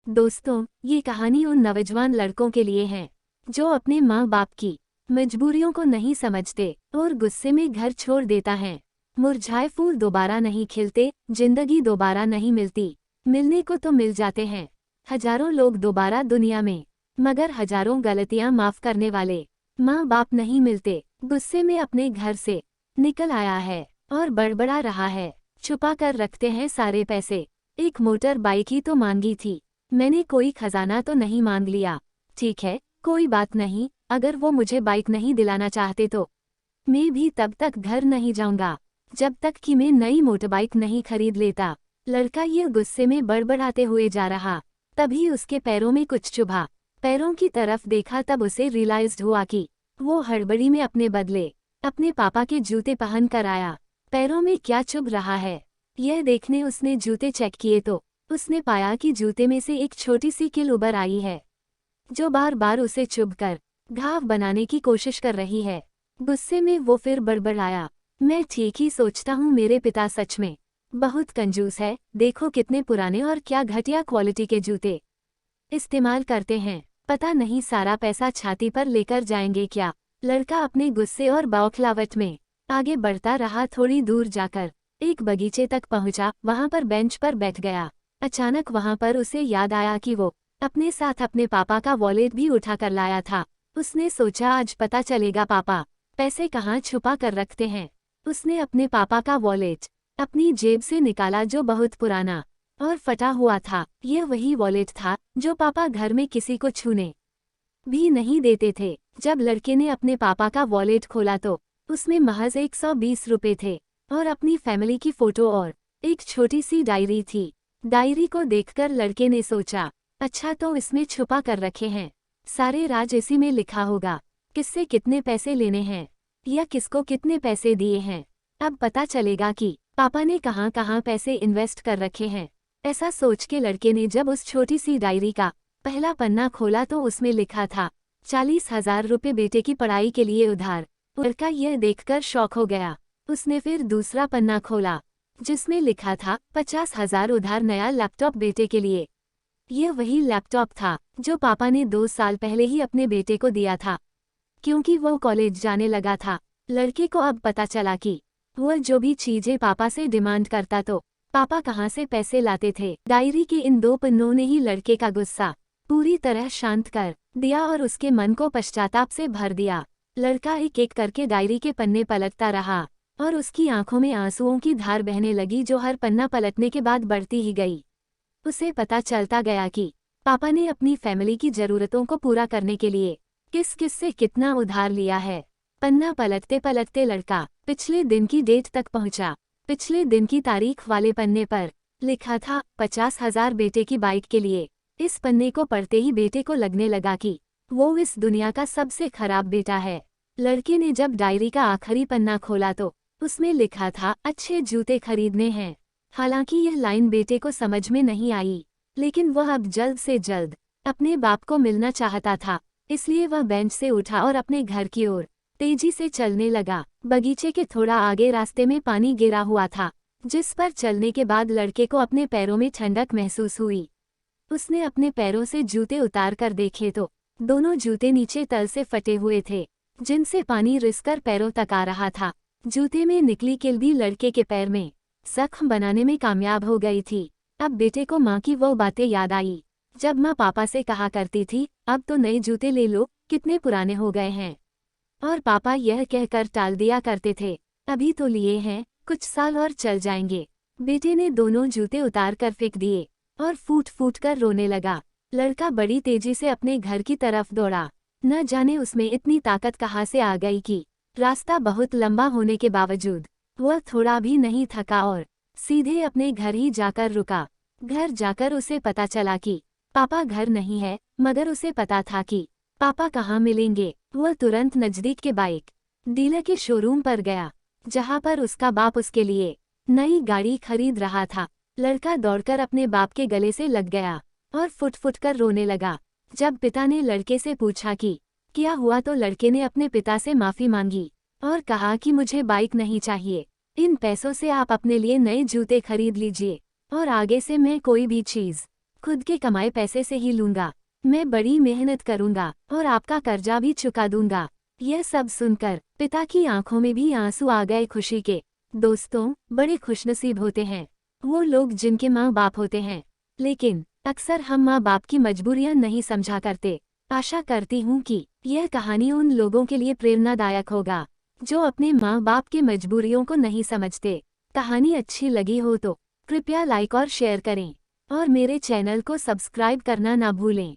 दोस्तों, ये कहानी उन नौजवान लड़कों के लिए है जो अपने माँ बाप की मजबूरियों को नहीं समझते और गुस्से में घर छोड़ देता है। मुरझाए फूल दोबारा नहीं खिलते, जिंदगी दोबारा नहीं मिलती। मिलने को तो मिल जाते हैं हजारों लोग दोबारा दुनिया में, मगर हजारों गलतियां माफ करने वाले माँ बाप नहीं मिलते। गुस्से में अपने घर से निकल आया है और बड़बड़ा रहा है, छुपा कर रखते हैं सारे पैसे। एक मोटर बाइक ही तो मांगी थी, मैंने कोई खजाना तो नहीं मांग लिया। ठीक है, कोई बात नहीं, अगर वो मुझे बाइक नहीं दिलाना चाहते तो मैं भी तब तक घर नहीं जाऊंगा जब तक कि मैं नई मोटरबाइक नहीं खरीद लेता। लड़का ये गुस्से में बड़बड़ाते हुए जा रहा, तभी उसके पैरों में कुछ चुभा। पैरों की तरफ देखा तब उसे रियलाइज्ड हुआ कि वो हड़बड़ी में अपने बदले अपने पापा के जूते पहन कर आया। पैरों में क्या चुभ रहा है, यह देखने उसने जूते चेक किए तो उसने पाया कि जूते में से एक छोटी सी कील उभर आई है जो बार बार उसे चुभकर घाव बनाने की कोशिश कर रही है। गुस्से में वो फिर बड़बड़ाया, मैं ठीक ही सोचता हूँ, मेरे पिता सच में बहुत कंजूस है। देखो कितने पुराने और क्या घटिया क्वालिटी के जूते इस्तेमाल करते हैं। पता नहीं सारा पैसा छाती पर लेकर जाएंगे क्या। लड़का अपने गुस्से और बौखलाहट में आगे बढ़ता रहा। थोड़ी दूर जाकर एक बगीचे तक पहुंचा, वहां पर बेंच पर बैठ गया। अचानक वहां पर उसे याद आया कि वो अपने साथ अपने पापा का वॉलेट भी उठा कर लाया था। उसने सोचा आज पता चलेगा पापा पैसे कहाँ छुपा कर रखते हैं। उसने अपने पापा का वॉलेट अपनी जेब से निकाला जो बहुत पुराना और फटा हुआ था। यह वही वॉलेट था जो पापा घर में किसी को छूने भी नहीं देते थे। जब लड़के ने अपने पापा का वॉलेट खोला तो उसमें महज 120 रुपए थे और अपनी फैमिली की फोटो और एक छोटी सी डायरी थी। डायरी को देखकर लड़के ने सोचा, अच्छा तो इसमें छुपा कर रखे हैं सारे राज, इसी में लिखा होगा किससे कितने पैसे लेने हैं या किसको कितने पैसे दिए हैं। अब पता चलेगा कि पापा ने कहाँ कहाँ पैसे इन्वेस्ट कर रखे हैं। ऐसा सोच के लड़के ने जब उस छोटी सी डायरी का पहला पन्ना खोला तो उसमें लिखा था 40,000 रुपये बेटे की पढ़ाई के लिए उधार। लड़का यह देखकर शॉक हो गया। उसने फिर दूसरा पन्ना खोला जिसमें लिखा था 50,000 उधार नया लैपटॉप बेटे के लिए। यह वही लैपटॉप था जो पापा ने 2 साल पहले ही अपने बेटे को दिया था क्योंकि वो कॉलेज जाने लगा था। लड़के को अब पता चला कि वह जो भी चीजें पापा से डिमांड करता तो पापा कहाँ से पैसे लाते थे। डायरी के इन 2 पन्नों ने ही लड़के का गुस्सा पूरी तरह शांत कर दिया और उसके मन को पश्चाताप से भर दिया। लड़का एक एक करके डायरी के पन्ने पलटता रहा और उसकी आंखों में आंसुओं की धार बहने लगी जो हर पन्ना पलटने के बाद बढ़ती ही गई। उसे पता चलता गया कि पापा ने अपनी फैमिली की जरूरतों को पूरा करने के लिए किस किस से कितना उधार लिया है। पन्ना पलटते पलटते लड़का पिछले दिन की डेट तक पहुंचा। पिछले दिन की तारीख वाले पन्ने पर लिखा था 50,000 बेटे की बाइक के लिए। इस पन्ने को पढ़ते ही बेटे को लगने लगा कि वो इस दुनिया का सबसे खराब बेटा है। लड़के ने जब डायरी का आखिरी पन्ना खोला तो उसमें लिखा था अच्छे जूते खरीदने हैं। हालांकि यह लाइन बेटे को समझ में नहीं आई, लेकिन वह अब जल्द से जल्द अपने बाप को मिलना चाहता था, इसलिए वह बेंच से उठा और अपने घर की ओर तेजी से चलने लगा। बगीचे के थोड़ा आगे रास्ते में पानी गिरा हुआ था जिस पर चलने के बाद लड़के को अपने पैरों में ठंडक महसूस हुई। उसने अपने पैरों से जूते उतार कर देखे तो दोनों जूते नीचे तल से फटे हुए थे जिनसे पानी रिसकर पैरों तक आ रहा था। जूते में निकली कील भी लड़के के पैर में जख्म बनाने में कामयाब हो गई थी। अब बेटे को माँ की वो बातें याद आई जब माँ पापा से कहा करती थी, अब तो नए जूते ले लो, कितने पुराने हो गए हैं। और पापा यह कहकर टाल दिया करते थे, अभी तो लिए हैं, कुछ साल और चल जाएंगे। बेटे ने दोनों जूते उतार कर फेंक दिए और फूट फूट कर रोने लगा। लड़का बड़ी तेजी से अपने घर की तरफ दौड़ा। न जाने उसमें इतनी ताकत कहाँ से आ गई कि रास्ता बहुत लंबा होने के बावजूद वह थोड़ा भी नहीं थका और सीधे अपने घर ही जाकर रुका। घर जाकर उसे पता चला कि पापा घर नहीं है, मगर उसे पता था कि पापा कहाँ मिलेंगे। वह तुरंत नजदीक के बाइक डीलर के शोरूम पर गया जहाँ पर उसका बाप उसके लिए नई गाड़ी खरीद रहा था। लड़का दौड़कर अपने बाप के गले से लग गया और फुट फुट कर रोने लगा। जब पिता ने लड़के से पूछा कि क्या हुआ तो लड़के ने अपने पिता से माफी मांगी और कहा कि मुझे बाइक नहीं चाहिए, इन पैसों से आप अपने लिए नए जूते खरीद लीजिए और आगे से मैं कोई भी चीज़ खुद के कमाए पैसे से ही लूंगा। मैं बड़ी मेहनत करूंगा और आपका कर्जा भी चुका दूंगा। यह सब सुनकर पिता की आंखों में भी आंसू आ गए खुशी के। दोस्तों, बड़े खुशनसीब होते हैं वो लोग जिनके माँ बाप होते हैं, लेकिन अक्सर हम माँ बाप की मजबूरियां नहीं समझा करते। आशा करती हूँ कि यह कहानी उन लोगों के लिए प्रेरणादायक होगा जो अपने माँ बाप की मजबूरियों को नहीं समझते। कहानी अच्छी लगी हो तो कृपया लाइक और शेयर करें और मेरे चैनल को सब्सक्राइब करना ना भूलें।